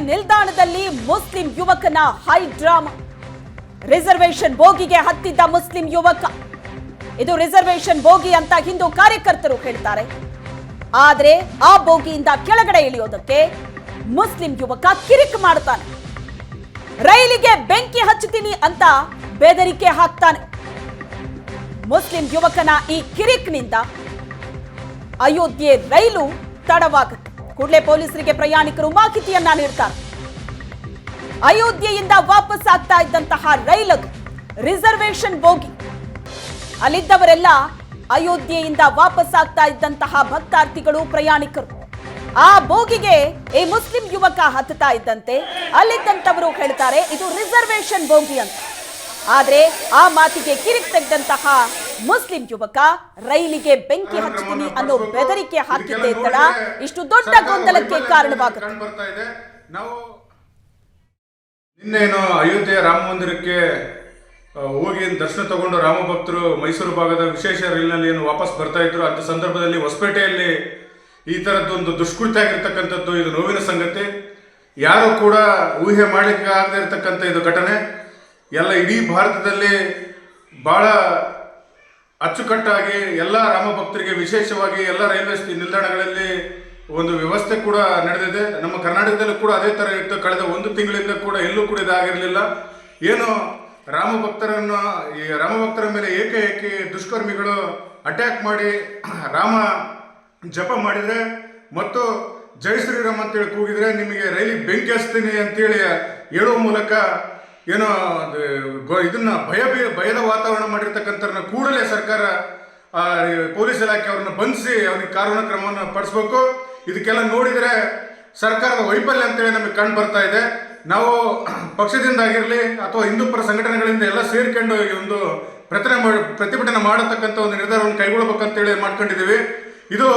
ನಿಲ್ದಾಣದಲ್ಲಿ ಮುಸ್ಲಿಂ ಯುವಕನ high drama. Reservation ಬೋಗಿಗೆ ಹತ್ತಿದ್ದ Muslim ಯುವಕ. ಇದು ರಿಸರ್ವೇಶನ್ ಬೋಗಿ ಅಂತ ಹಿಂದೂ ಕಾರ್ಯಕರ್ತರು ಹೇಳ್ತಾರೆ. ಆದ್ರೆ ಆ ಬೋಗಿಯಿಂದ ಕೆಳಗಡೆ ಇಳಿಯೋದಕ್ಕೆ ಮುಸ್ಲಿಂ ಯುವಕ ಕಿರಿಕ್ ಮಾಡ್ತಾನೆ. ರೈಲಿಗೆ ಬೆಂಕಿ ಹಚ್ಚುತ್ತೀನಿ ಅಂತ ಬೆದರಿಕೆ ಹಾಕ್ತಾನೆ. ಮುಸ್ಲಿಂ ಯುವಕನ ಈ ಕಿರಿಕ್ನಿಂದ ಅಯೋಧ್ಯೆ ರೈಲು ತಡವಾಗುತ್ತೆ. ಕೂಡಲೇ ಪೊಲೀಸರಿಗೆ ಪ್ರಯಾಣಿಕರು ಮಾಹಿತಿಯನ್ನ ನೀಡ್ತಾರೆ. ಅಯೋಧ್ಯೆಯಿಂದ ವಾಪಸ್ ಆಗ್ತಾ ಇದ್ದಂತಹ ರೈಲದು ರಿಸರ್ವೇಶನ್ ಬೋಗಿ. ಅಲ್ಲಿದ್ದವರೆಲ್ಲ ಅಯೋಧ್ಯೆಯಿಂದ ವಾಪಸ್ ಆಗ್ತಾ ಇದ್ದಂತಹ ಭಕ್ತಾರ್ಥಿಗಳು, ಪ್ರಯಾಣಿಕರು. ಆ ಬೋಗಿಗೆ ಈ ಮುಸ್ಲಿಂ ಯುವಕ ಹತ್ತುತ್ತಾ ಇದ್ದಂತೆ ಅಲ್ಲಿದ್ದಂತವರು ಹೇಳ್ತಾರೆ ಇದು ರಿಸರ್ವೇಶನ್ ಬೋಗಿ ಅಂತ. ಆದ್ರೆ ಆ ಮಾತಿಗೆ ಕಿರಿಕ್ ತೆಗೆದಂತಹ ಮುಸ್ಲಿಂ ಯುವಕ ರೈಲಿಗೆ ಬೆಂಕಿ ಹಚ್ಚುತ್ತೀನಿ ಅನ್ನೋ ಬೆದರಿಕೆ ಹಾಕಿದ್ದೇ ತಡ ಇಷ್ಟು ದೊಡ್ಡ ಗೊಂದಲಕ್ಕೆ ಕಾರಣವಾಗುತ್ತೆ. ನಿನ್ನೇನು ಅಯೋಧ್ಯೆ ರಾಮ ಮಂದಿರಕ್ಕೆ ಹೋಗಿ ದರ್ಶನ ತಗೊಂಡು ರಾಮ ಭಕ್ತರು ಮೈಸೂರು ಭಾಗದ ವಿಶೇಷ ರೈಲಿನಲ್ಲಿ ಏನು ವಾಪಸ್ ಬರ್ತಾ ಇದ್ರು. ಅಂತ ಸಂದರ್ಭದಲ್ಲಿ ಹೊಸಪೇಟೆಯಲ್ಲಿ ಈ ತರದ್ದೊಂದು ದುಷ್ಕೃತ್ಯ ಆಗಿರ್ತಕ್ಕಂಥದ್ದು ಇದು ನೋವಿನ ಸಂಗತಿ. ಯಾರು ಕೂಡ ಊಹೆ ಮಾಡಲಿಕ್ಕೆ ಆಗದೆ ಇರತಕ್ಕಂಥ ಇದು ಘಟನೆ ಎಲ್ಲ ಇಡೀ ಭಾರತದಲ್ಲಿ ಬಹಳ ಅಚ್ಚುಕಟ್ಟಾಗಿ ಎಲ್ಲ ರಾಮ ಭಕ್ತರಿಗೆ ವಿಶೇಷವಾಗಿ ಎಲ್ಲ ರೈಲ್ವೆ ನಿಲ್ದಾಣಗಳಲ್ಲಿ ಒಂದು ವ್ಯವಸ್ಥೆ ಕೂಡ ನಡೆದಿದೆ. ನಮ್ಮ ಕರ್ನಾಟಕದಲ್ಲೂ ಕೂಡ ಅದೇ ಥರ ಇತ್ತು. ಕಳೆದ ಒಂದು ತಿಂಗಳಿಂದ ಕೂಡ ಎಲ್ಲೂ ಕೂಡ ಇದಾಗಿರಲಿಲ್ಲ. ಏನು ರಾಮ ಭಕ್ತರ ಮೇಲೆ ಏಕೆ ದುಷ್ಕರ್ಮಿಗಳು ಅಟ್ಯಾಕ್ ಮಾಡಿ ರಾಮ ಜಪ ಮಾಡಿದರೆ ಮತ್ತು ಜೈ ಶ್ರೀರಾಮ್ ಅಂತೇಳಿ ಕೂಗಿದ್ರೆ ನಿಮಗೆ ರೈಲಿಗೆ ಬೆಂಕಿ ಹಚ್ತೀನಿ ಅಂತೇಳಿ ಹೇಳುವ ಮೂಲಕ ಏನೋ ಇದನ್ನ ಭಯದ ವಾತಾವರಣ ಮಾಡಿರ್ತಕ್ಕಂಥವ್ರನ್ನ ಕೂಡಲೇ ಸರ್ಕಾರ ಪೊಲೀಸ್ ಇಲಾಖೆ ಅವ್ರನ್ನ ಬಂಧಿಸಿ ಅವ್ರಿಗೆ ಕಾನೂನು ಕ್ರಮವನ್ನು ಪಡಿಸ್ಬೇಕು. ಇದಕ್ಕೆಲ್ಲ ನೋಡಿದರೆ ಸರ್ಕಾರದ ವೈಫಲ್ಯ ಅಂತೇಳಿ ನಮಗೆ ಕಂಡು ಬರ್ತಾ ಇದೆ. ನಾವು ಪಕ್ಷದಿಂದ ಆಗಿರಲಿ ಅಥವಾ ಹಿಂದೂಪರ ಸಂಘಟನೆಗಳಿಂದ ಎಲ್ಲ ಸೇರ್ಕೊಂಡು ಈ ಒಂದು ಪ್ರತಿಭಟನೆ ಮಾಡತಕ್ಕಂಥ ಒಂದು ನಿರ್ಧಾರವನ್ನು ಕೈಗೊಳ್ಳಬೇಕಂತೇಳಿ ಮಾಡ್ಕೊಂಡಿದ್ದೀವಿ. ಇದು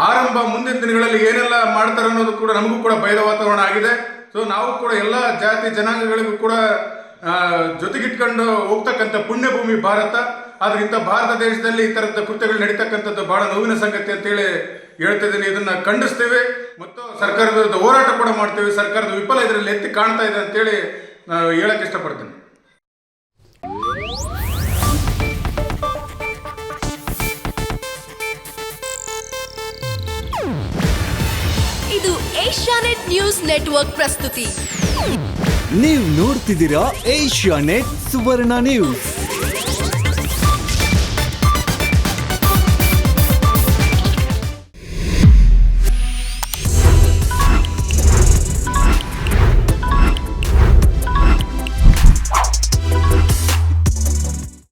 ಆರಂಭ. ಮುಂದಿನ ದಿನಗಳಲ್ಲಿ ಏನೆಲ್ಲ ಮಾಡ್ತಾರೆ ಅನ್ನೋದು ಕೂಡ ನಮಗೂ ಕೂಡ ಭಯದ ವಾತಾವರಣ ಆಗಿದೆ. ಸೊ ನಾವು ಕೂಡ ಎಲ್ಲ ಜಾತಿ ಜನಾಂಗಗಳಿಗೂ ಕೂಡ ಜೊತೆಗಿಟ್ಕೊಂಡು ಹೋಗ್ತಕ್ಕಂಥ ಪುಣ್ಯಭೂಮಿ ಭಾರತ. ಆದ್ರೆ ಇಂಥ ಭಾರತ ದೇಶದಲ್ಲಿ ಈ ತರದ ಕೃತ್ಯಗಳು ನಡೀತಕ್ಕಂಥದ್ದು ಬಹಳ ನೋವಿನ ಸಂಗತಿ ಅಂತೇಳಿ ಹೇಳ್ತಿದ್ದೀನಿ. ಇದನ್ನ ಖಂಡಿಸ್ತೇವೆ ಮತ್ತು ಸರ್ಕಾರದ ವಿರುದ್ಧ ಹೋರಾಟ ಕೂಡ ಮಾಡ್ತೇವೆ. ಸರ್ಕಾರದ ವಿಫಲ ಇದರಲ್ಲಿ ಎತ್ತಿ ಕಾಣ್ತಾ ಇದೆ ಅಂತೇಳಿ ನಾವು ಹೇಳಕ್ ಇಷ್ಟಪಡ್ತೀನಿ. ಇದು ಏಷ್ಯಾನೆಟ್ ನ್ಯೂಸ್ ನೆಟ್ವರ್ಕ್ ಪ್ರಸ್ತುತಿ. ನೀವು ನೋಡ್ತಿದ್ದೀರಾ ಏಷ್ಯಾನೆಟ್ ಸುವರ್ಣ ನ್ಯೂಸ್.